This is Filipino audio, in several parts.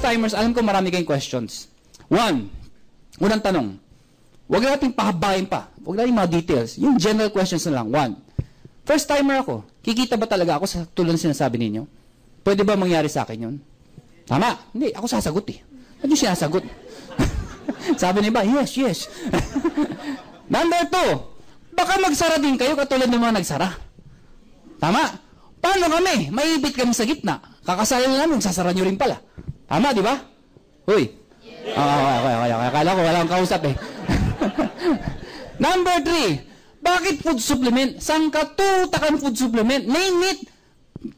timers, alam ko marami kayong questions. Unang tanong. Huwag natin pahabain pa. Huwag natin mga details. Yung general questions na lang. First timer ako. Kikita ba talaga ako sa tulad ng sinasabi ninyo? Pwede ba mangyari sa akin yun? Tama. Hindi. Ako sasagot eh. Ano yung sinasagot? Sabi niya ba? Yes. Number 2. Baka magsara din kayo katulad ng mga nagsara. Tama. Paano kami? Maibit kami sa gitna. Kakasalan namin, sasara nyo rin pala. Tama, di ba? Uy. Okay. Akala ko walang kausap eh. Number 3, bakit food supplement? Saan ka tutakan food supplement? Name it.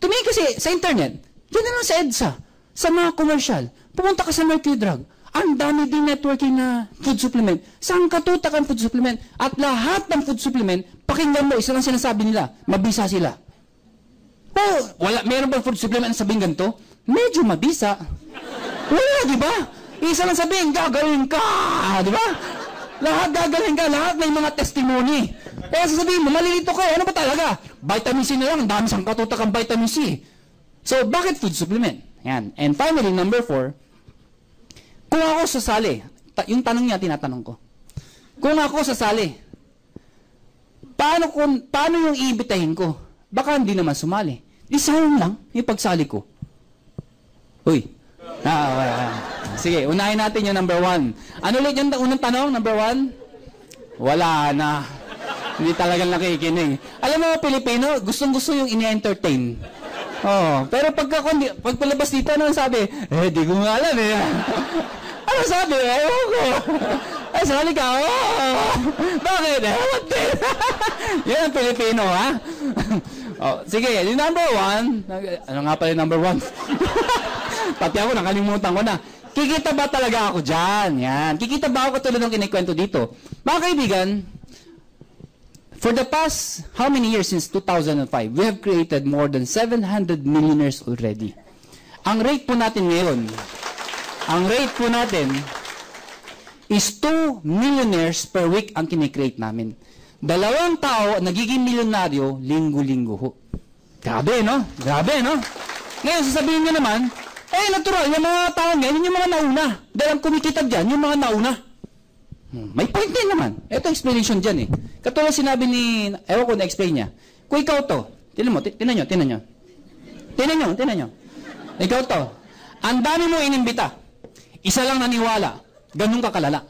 Tumingin kasi sa internet. Diyan na lang sa EDSA. Sa mga commercial. Pumunta ka sa Mercury Drug. Ang dami din networking na food supplement. Saan ka tutakan food supplement? At lahat ng food supplement, pakinggan mo, isa lang sinasabi nila, mabisa sila. Meron bang food supplement na sabihin ganito? Medyo mabisa. Wala, di ba? Isa lang sabihin, gagaling ka. Di ba? Lahat gagaling ka, lahat may mga testimony. Kaya sasabihin mo, malilito ka, ano ba talaga? Vitamin C na lang, ang dami sang katutakang vitamin C. So, bakit food supplement? Yan. And finally, number 4, kung ako sasali, yung tanong niya, tinatanong ko. Kung ako sasali, paano yung iibitahin ko? Baka hindi naman sumali. Isayang lang, yung pagsali ko. Uy. Sige, unahin natin yung number 1. Ano ulit yung unang tanong, number 1? Wala na. Hindi talagang nakikinig. Alam mo, Pilipino, gustong-gusto yung ini-entertain. Pero pagpalabas dito, ano sabi? Di ko nga alam eh. Ano sabi? Ewan ko. Ay, sali ka. Bakit? Ewan din. Yan ang Pilipino, ha? Sige, yung number 1. Ano nga pala yung number 1? Pati ako, nakalimutan ko na. Kikita ba talaga ako dyan? Yan. Kikita ba ako katulad ng kinikwento dito? Mga kaibigan, for the past, how many years since 2005, we have created more than 700 millionaires already. Ang rate po natin ngayon, is 2 millionaires per week ang kinikreate namin. 2 tao nagiging milyonaryo linggo-linggo ho. Grabe, no? Ngayon, sasabihin nyo naman, natural, yung mga tao ngayon, yung mga nauna. Dahil ang kumikita dyan, yung mga nauna. May point din naman. Ito explanation dyan eh. Katulad sinabi ni, ewan ko na-explain niya. Kung ikaw to, tinan nyo. Ikaw to, ang dami mo inimbita. Isa lang naniwala. Ganun ka kalala.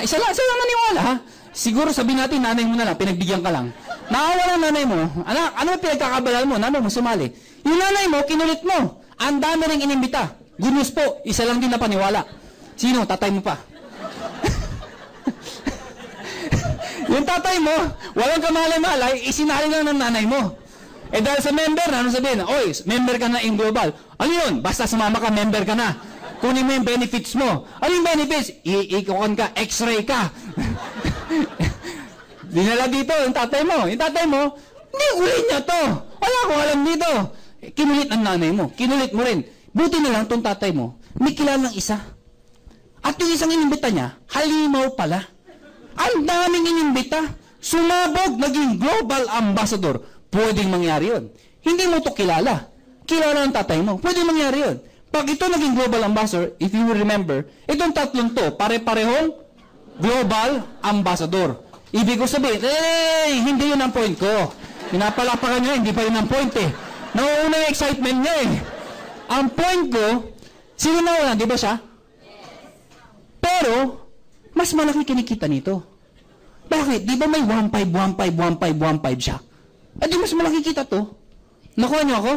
Isa lang naniwala, ha? Siguro sabihin natin, nanay mo na lang, pinagbigyan ka lang. Nakawala nanay mo, anak, ano pinagkakabalan mo? Nanay mo, sumali. Yung nanay mo, kinulit mo. Ang dami rin inimbita. Good news po, isa lang din na paniwala. Sino? Tatay mo pa. Yung tatay mo, walang kamalay-malay, isinali lang ng nanay mo. Dahil sa member, ano sabihin? Oy, member ka na in global. Ano yun? Basta sumama ka, member ka na. Kunin mo yung benefits mo. Ano yung benefits? Iikon ka, x-ray ka. Dinala dito yung tatay mo. Yung tatay mo, hindi uli niya to. Wala akong alam dito. Kinulit ang nanay mo. Kinulit mo rin. Buti na lang itong tatay mo, may kilalang isa. At yung isang inimbita niya, halimaw pala. Ang daming inimbita. Sumabog, naging global ambassador. Pwedeng mangyari yun. Hindi mo to kilala. Kilala ng tatay mo. Pwedeng mangyari yun. Pag ito naging global ambassador, if you will remember, itong tatlong to, pare-parehong global ambassador. Ibig ko sabihin, hindi yun ang point ko. Pinapalapakan niya, hindi pa yun ang point eh. Nauuna yung excitement niya eh. Ang point ko, sino na di ba siya? Pero, mas malaki kinikita nito. Bakit? Di ba may 1.5 siya? Di mas malaki kita to. Nakuha niyo ako?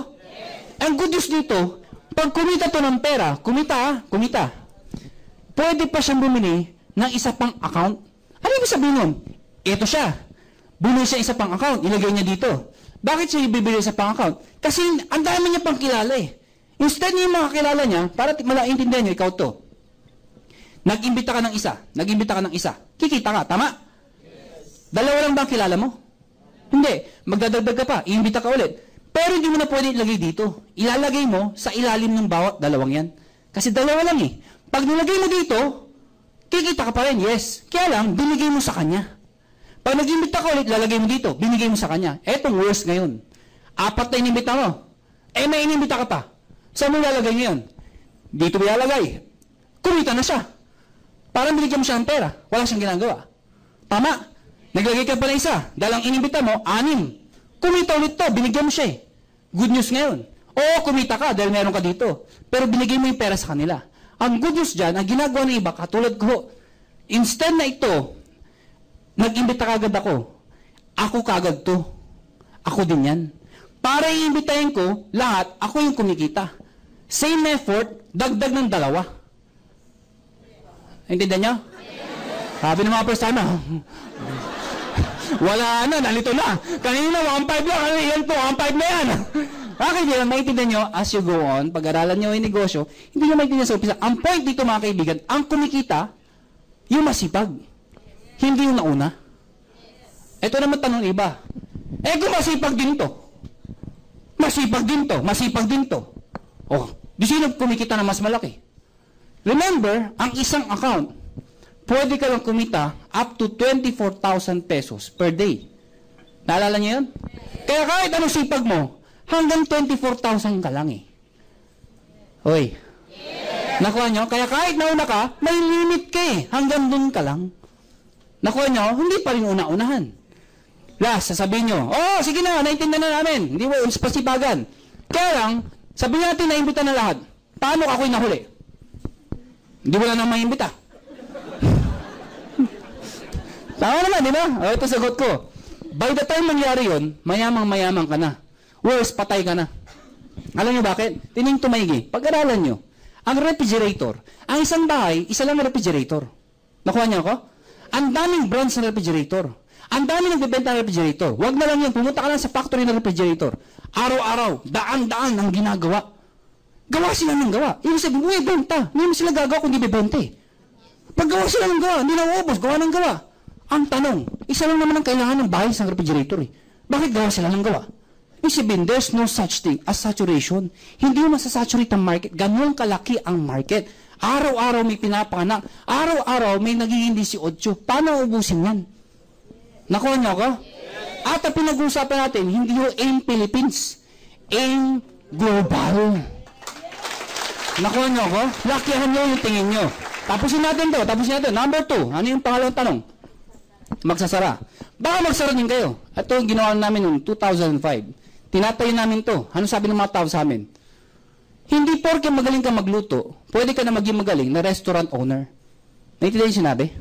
Ang good news dito, pag kumita to ng pera, kumita. Pwede pa siyang bumili ng isa pang account. Ano yung sabihin nun? Ito siya. Bumili siya isa pang account, ilagay niya dito. Bakit siya ibibili sa pang account? Kasi ang dami niya pang kilala eh. Instead niya yung mga kilala niya, para malaintindihan niyo, ikaw to. Nag-imbita ka ng isa. Kikita ka, tama? Yes. 2 lang ba ang kilala mo? Hindi. Magdadagdag ka pa, iimbita ka ulit. Pero hindi mo na pwede ilagay dito. Ilalagay mo sa ilalim ng bawat 2 yan. Kasi 2 lang eh. Pag nilagay mo dito, kikita ka pa rin, yes. Kaya lang, binigay mo sa kanya. Pag nag-imbita ka ulit, lalagay mo dito, binigay mo sa kanya. Etong worst ngayon. 4 na inimbita mo. May inimbita ka pa. Saan mo lalagay ngayon? Dito ilalagay. Kumita na siya. Parang binigyan mo siya ng pera. Wala siyang ginagawa. Tama. Naglagay ka pa ng isa. Dahil ang inimbita mo, 6. Kumita ulit to. Binigyan mo siya eh. Good news ngayon. Oo, kumita ka dahil meron ka dito. Pero binigay mo yung pera sa kanila. Ang good news dyan, ang ginagawa ng iba, katulad ko, instead na ito, nag-imbita kagad ako kagad to. Ako din yan. Para iimbitahin ko, lahat, ako yung kumikita. Same effort, dagdag ng 2. Intindihan nyo? Sabi ng mga first timer, wala na, nalito na. Kanina, 1.5 lang. Yan po, 1.5 na yan. Okay, yan, maintindihan nyo, as you go on, pag-aralan nyo yung negosyo, hindi nyo maintindihan sa umpisa. Ang point dito, mga kaibigan, ang kumikita, yung masipag. Hindi yung nauna. Ito naman tanong iba. Kung masipag din to. Masipag din to. Oh, di sino kumikita na mas malaki? Remember, ang isang account, pwede ka lang kumita up to 24,000 pesos per day. Naalala niyo yun? Kaya kahit anong sipag mo, hanggang 24,000 ka lang eh. Hoy. Nakuha nyo? Kaya kahit nauna ka, may limit ka eh. Hanggang dun ka lang. Nakuha nyo? Hindi pa rin una-unahan. Last, sasabihin nyo, oh, sige na, naintindihan na namin. Hindi mo, pasipagan. Kaya lang, sabihin natin na imbita na lahat. Paano ako'y nahuli? Hindi mo na nang maimbita. Tama naman, di ba? O, ito sagot ko. By the time mangyari yun, mayamang-mayamang ka na. Worse, patay ka na. Alam nyo bakit? Tining tumaigi. Pag-aralan nyo. Ang refrigerator, ang isang bahay, isa lang na refrigerator. Nakuha niyo ako? Ang daming brands ng refrigerator. Ang daming nagbebenta ng refrigerator. Huwag na lang yan. Pumunta ka lang sa factory ng refrigerator. Araw-araw, daan-daan ang ginagawa. Gawa sila ng gawa. Ibig sabihin, uy, benta. Hindi mo sila gagawa kung di bebente. Pag gawa sila ng gawa, hindi na uubos, gawa ng gawa. Ang tanong, isa lang naman ang kailangan ng bahay sa refrigerator eh. Bakit gawa sila ng gawa? Ibig sabihin, there's no such thing as saturation. Hindi mo masasaturate ang market. Ganun kalaki ang market. Araw-araw may pinapanganak. Araw-araw may nagiging 18. Paano ubusin yan? Nakuha niyo ako? At ang pinag-uusapan natin, hindi yung AIM Philippines. AIM Global. Nakuha niyo ako? Lakihan niyo yung tingin niyo. Tapusin natin to. Number 2. Ano yung pangalawang tanong? Magsasara. Baka magsara din kayo. Ito yung ginawa namin noong 2005. Tinatayo namin to. Ano sabi ng mga tao sa amin? Hindi porke magaling ka magluto, pwede ka na maging magaling na restaurant owner. Naintindihan yung sinabi?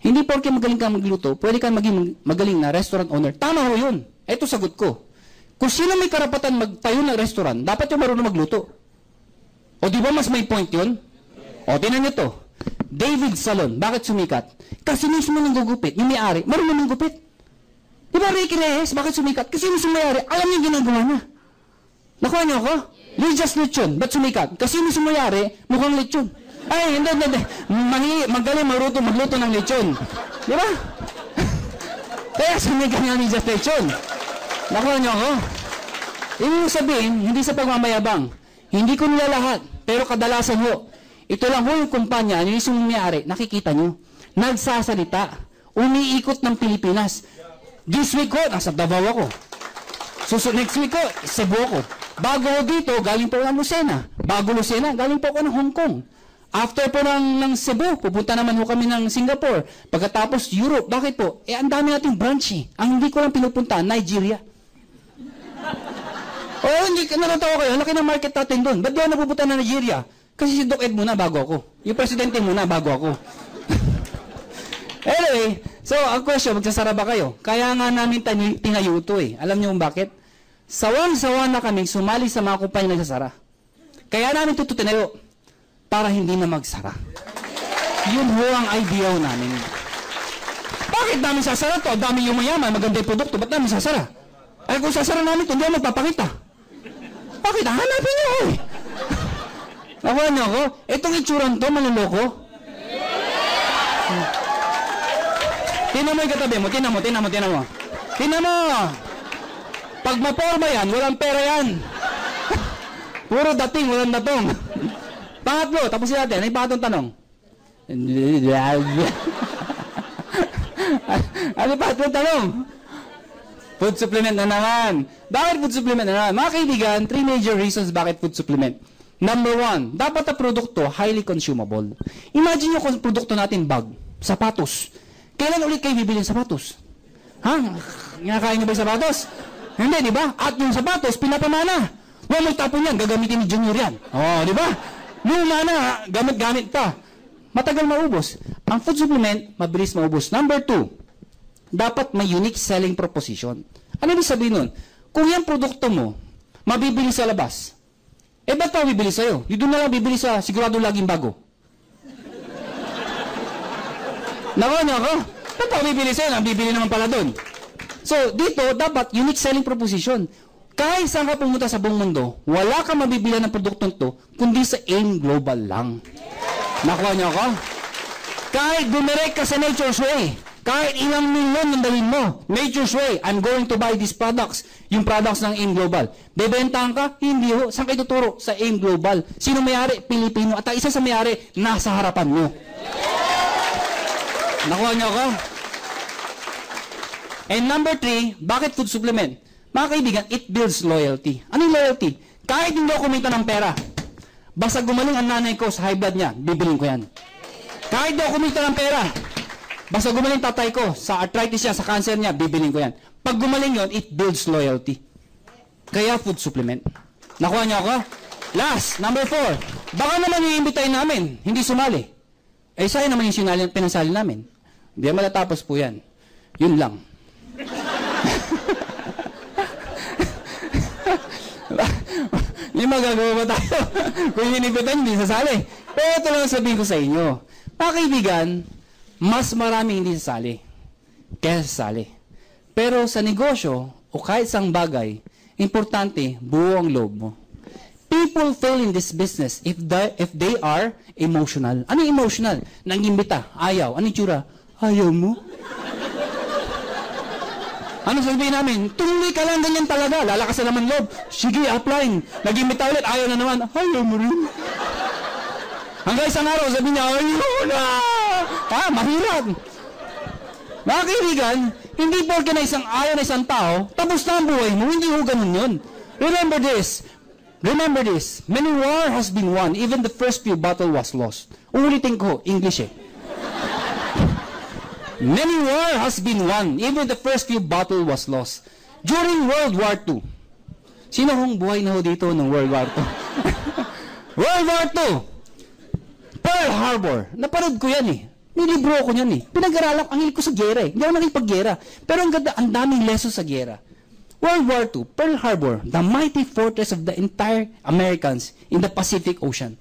Hindi porke magaling ka magluto, pwede ka maging magaling na restaurant owner. Tama ho yun. Ito sagot ko. Kung sino may karapatan magtayo ng restaurant, dapat yung marunong magluto. O di ba mas may point yun? O, tinan nyo to. David Salon, bakit sumikat? Kasi mismo nang gugupit, yung may-ari, marunong ng gupit. Di ba Ricky Reyes, bakit sumikat? Kasi mismo may-ari, alam niya ginagawa niya. Nakuha niyo ako? Lijas lechon, ba't sumikat? Kasi mismo may-ari, mukhang lechon. Ay, hindi. Magaling magluto ng lechon. Di ba? Kaya sumikat nga Lijas lechon. Nakuha niyo ako? Ibig sabihin, hindi sa pagmamayabang. Hindi ko nila lahat, pero kadalasan ho. Ito lang ho yung kumpanya, yung isang may-ari, nakikita nyo. Nagsasalita. Umiikot ng Pilipinas. This week ho, nasa Davao ako. Next week ho, Cebu ako. Bago ho dito, galing po ng Lucena. Bago Lucena, galing po ako ng Hong Kong. After po ng Cebu, pupunta naman ho kami ng Singapore. Pagkatapos Europe. Bakit po? Ang dami nating branch eh. Ang hindi ko lang pinupunta, Nigeria. Hindi, natatawa kayo. Laki ng market natin doon. Ba't di ako napupunta na Nigeria? Kasi si Doc Ed muna bago ako. Yung presidente muna bago ako. Anyway, so ang question, magsasara ba kayo? Kaya nga namin tinayo ito eh. Alam niyo kung bakit? Sawang-sawa na kami sumali sa mga kumpanya nagsasara. Kaya namin ito tinayo para hindi na magsara. Yun ho ang idea namin. Bakit namin sasara to? Ang dami yung mayaman, maganda yung produkto. Ba't namin sasara? Ay kung sasara namin ito, hindi ako magpapakita. Bakit? Hanapin niyo eh. Nakuha niyo ako? Itong itsuran to, manloloko. Tinan mo yung katabi mo. Tinan mo. Pag maporma yan, walang pera yan. Puro dating, walang datong. Pangatlo, tapusin natin. Ano yung pangatlong tanong? Ano yung pangatlong tanong? Food supplement na naman. Bakit food supplement na naman? Mga kaibigan, 3 major reasons bakit food supplement. Number one, dapat ang produkto highly consumable. Imagine nyo kung produkto natin bag, sapatos. Kailan ulit kayo bibili ng sapatos? Ha? Kinakain nyo ba yung sapatos? Hindi, di ba? At yung sapatos, pinapamana. Huwag magtapon yan, gagamitin ni Junior yan. Oh, di ba? Luma na, gamit-gamit pa. Matagal maubos. Ang food supplement, mabilis maubos. Number two, dapat may unique selling proposition. Ano ibig sabihin nun? Kung yung produkto mo, mabibili sa labas, ba't pa bibili sa'yo? Di doon na lang bibili sa sigurado laging bago. Nako. Ba't pa bibili sa'yo? Bibili naman pala doon. So, dito, dapat unique selling proposition. Kahit saan ka pumunta sa buong mundo, wala kang mabibili ng produktong to, kundi sa AIM Global lang. Nakuha niyo ako? Kahit bumirek ka sa Nature's Way, kahit ilang milyon ang dalhin mo, Nature's Way, I'm going to buy these products, yung products ng AIM Global. Bebentahan ka? Hindi ho. Saan kayo tuturo? Sa AIM Global. Sino may-ari? Pilipino. At ang isa sa may-ari, nasa harapan mo. Nakuha niyo ako? And number three, bakit food supplement? Mga kaibigan, it builds loyalty. Ano yung loyalty? Kahit hindi ako kumita ng pera, basta gumaling ang nanay ko sa high blood niya, bibiling ko yan. Kahit hindi ako kumita ng pera, basta gumaling tatay ko sa arthritis niya, sa cancer niya, bibiling ko yan. Pag gumaling yon, it builds loyalty. Kaya food supplement. Nakuha niyo ako? Last, number 4. Baka naman iimbitahin namin, hindi sumali. Sa'yo naman yung pinasali namin. Hindi matatapos po yan. Yun lang. Hindi magagawa ba tayo? Kung inibitan, hindi sasali. Pero ito lang sabihin ko sa inyo. Mga kaibigan, mas marami hindi sasali kaysa sasali. Pero sa negosyo o kahit isang bagay, importante, buo ang loob mo. People fail in this business if they are emotional. Ano yung emotional? Nang-imbita, ayaw. Ano yung tsura? Ayaw mo? Ano sabihin namin? Tuloy ka lang, ganyan talaga. Lalakas na naman loob. Sige, upline. Nag-imbita ulit, ayaw na naman. Ayaw mo rin. Hanggang isang araw, sabi niya, ayaw na. Mahirap. Mga kaibigan, hindi porke na isang ayaw na isang tao, tapos na ang buhay mo. Hindi ho ganun yun. Remember this. Many war has been won. Even the first few battle was lost. Uulitin ko, English eh. Many war has been won. Even the first few battle was lost. During World War II. Sino hong buhay na ho dito ng World War II? World War II. Pearl Harbor. Napanood ko yan eh. May libro ako yan eh. Pinag-aralan ang hilig ko sa gera eh. Hindi ako nakipag-gera. Pero ang daming lessons sa gera. World War II, Pearl Harbor, the mighty fortress of the entire Americans in the Pacific Ocean.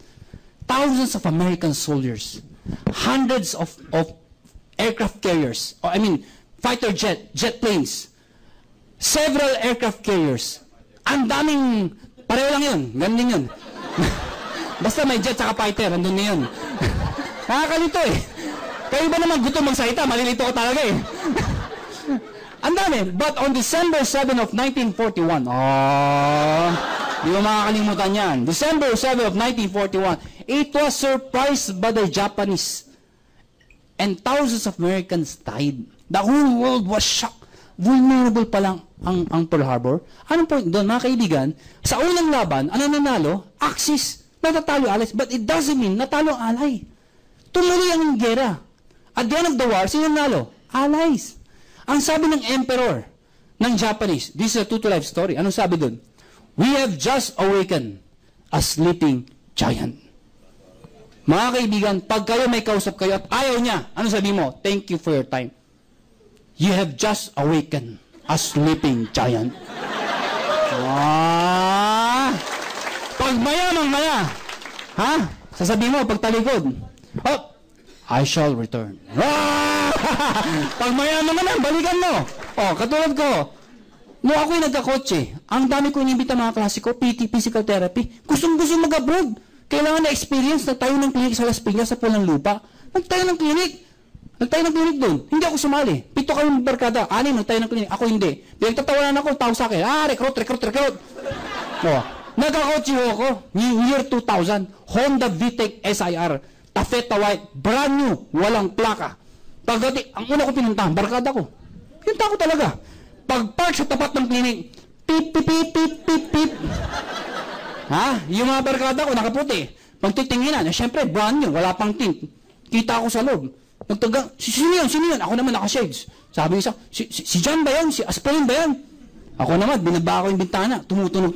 Thousands of American soldiers. Hundreds of aircraft carriers, fighter jet planes, several aircraft carriers. Ang daming, pareho lang yun, ganun yun. Basta may jet saka fighter, andun na yun. Nakakalito eh. Kayo ba naman gusto magsalita, malilito ko talaga eh. Ang dami, but on December 7 of 1941, di mo makakalimutan yan. December 7 of 1941, it was surprised by the Japanese. And thousands of Americans died. The whole world was shocked. Vulnerable pa lang ang Pearl Harbor. Anong point doon, mga kaibigan? Sa unang laban, ano nanalo? Axis. Natatalo Allies. But it doesn't mean natalo ang Ally. Tumuloy ang gera. At the end of the war, sino nanalo? Allies. Ang sabi ng Emperor ng Japanese, this is a true-to-life story. Anong sabi doon? We have just awakened a sleeping giant. Mga kaibigan, pag kayo may kausap kayo at ayaw niya, ano sabi mo? Thank you for your time. You have just awakened a sleeping giant. Pag maya, sasabihin mo, pag talikod, I shall return. Pag mayaman naman, balikan mo. Katulad ko, no ako'y nagkakotse, ang dami ko inibita mga klase ko, PT, physical therapy, gustong-gusto mag-abroad. Kailangan na experience, nagtayo ng clinic sa Las Piñas, sa Pulang Lupa. Nagtayo ng clinic doon. Hindi ako sumali. 7 kayong barkada, 6 nagtayo ng clinic. Ako hindi. Pinagtatawanan ako, tao sa akin. Recruit. Nagkakotse ako, year 2000, Honda VTEC SIR, Tafeta White, brand new, walang plaka. Pagdating, ang una ko pinuntahan, barkada ko. Pinunta ko talaga. Pag-park sa tapat ng clinic, pip, pip, pip, pip, pip, pip. Ha? Yung mga barkada ko, nakaputi. Pagtitinginan, syempre, brand new, wala pang tint. Kita ako sa loob. Nagtagang, sino yun? Sino yun? Ako naman naka-shades. Sabi niya, si John ba yan? Si Aspirin ba yan? Ako naman, binaba ko yung bintana. Tumutunog.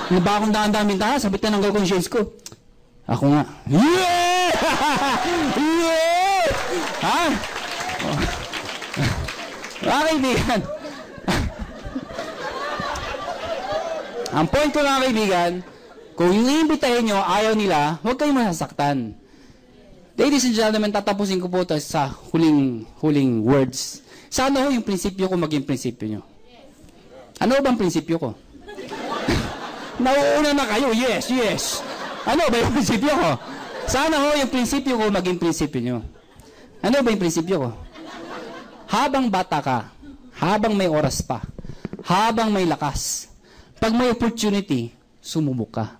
Binaba ko daan-daan bintana, sabit na nanggal ko yung shades ko. Ako nga, yeah! Yeah! Ha? Mga kaibigan. Ang point ko mga kaibigan, kung yung iimbitahin nyo, ayaw nila, huwag kayong masasaktan. Ladies and gentlemen, tatapusin ko po ito sa huling words. Sana ho yung prinsipyo ko maging prinsipyo nyo. Ano bang prinsipyo ko? Nauuna na kayo, yes, yes. Ano ba yung prinsipyo ko? Sana ho yung prinsipyo ko maging prinsipyo nyo. Ano ba yung prinsipyo ko? Habang bata ka, habang may oras pa, habang may lakas, pag may opportunity, sumubok ka.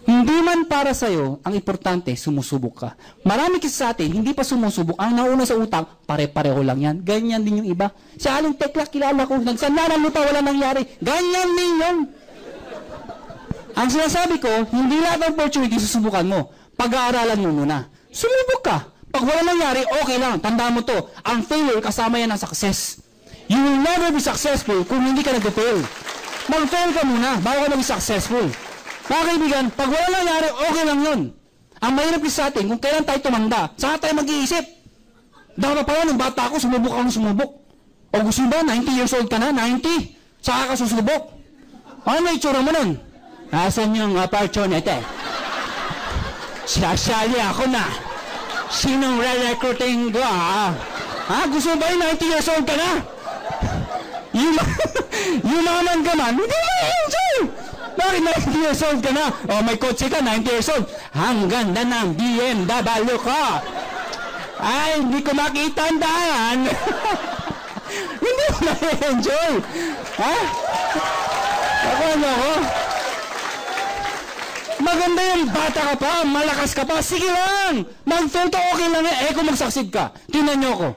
Hindi man para sa'yo, ang importante, sumusubok ka. Marami kasi sa atin, hindi pa sumusubok. Ang nauna sa utang, pare-pareho lang yan. Ganyan din yung iba. Si Aling Tekla, kilala ko, nagsandaran mo pa, wala nangyari. Ganyan din yun. Ang sinasabi ko, hindi lahat ng opportunity susubukan mo. Pag-aaralan mo muna. Sumubok ka. Pag wala nangyari, okay lang. Tandaan mo to. Ang failure, kasama yan ng success. You will never be successful kung hindi ka nag-fail. Mag-fail ka muna bago ka maging successful. Mga kaibigan, pag wala nangyari, okay lang yun. Ang mahirap sa atin, kung kailan tayo tumanda, saka tayo mag-iisip. Dapat pala, nung bata ako, sumubok ako ng sumubok. O gusto ba, 90 years old ka na, 90, saka ka susubok. Ano na itsura mo nun? Nasaan yung opportunity? Sasali ako na. Sinong re-recruiting ko, ha? Ha? Gusto ba yung 90 years old ka na? Yumaman ka man, hindi mo enjoy. Bakit 90 years old ka na? O may kotse ka, 90 years old. Ang ganda ng BMW ko. Ay, hindi ko makita ang daan. Hindi mo na-enjoy. Ha? Ano ko? Maganda yung bata ka pa, malakas ka pa, sige lang. Mag-fail ka, okay lang yan. Kung mag-succeed ka, tingnan nyo ako.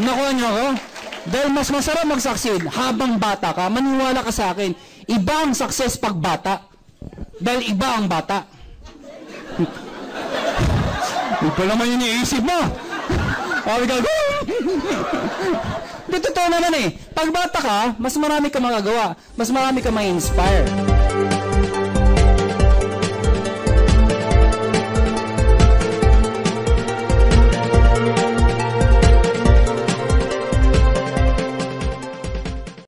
Nakuha nyo ako? Dahil mas masarap mag-succeed habang bata ka, maniwala ka sa akin, iba ang success pag bata. Dahil iba ang bata. Ito naman yung iisip mo. Sabi ka, di totoo naman eh. Pag bata ka, mas marami ka magagawa. Mas marami ka may inspire.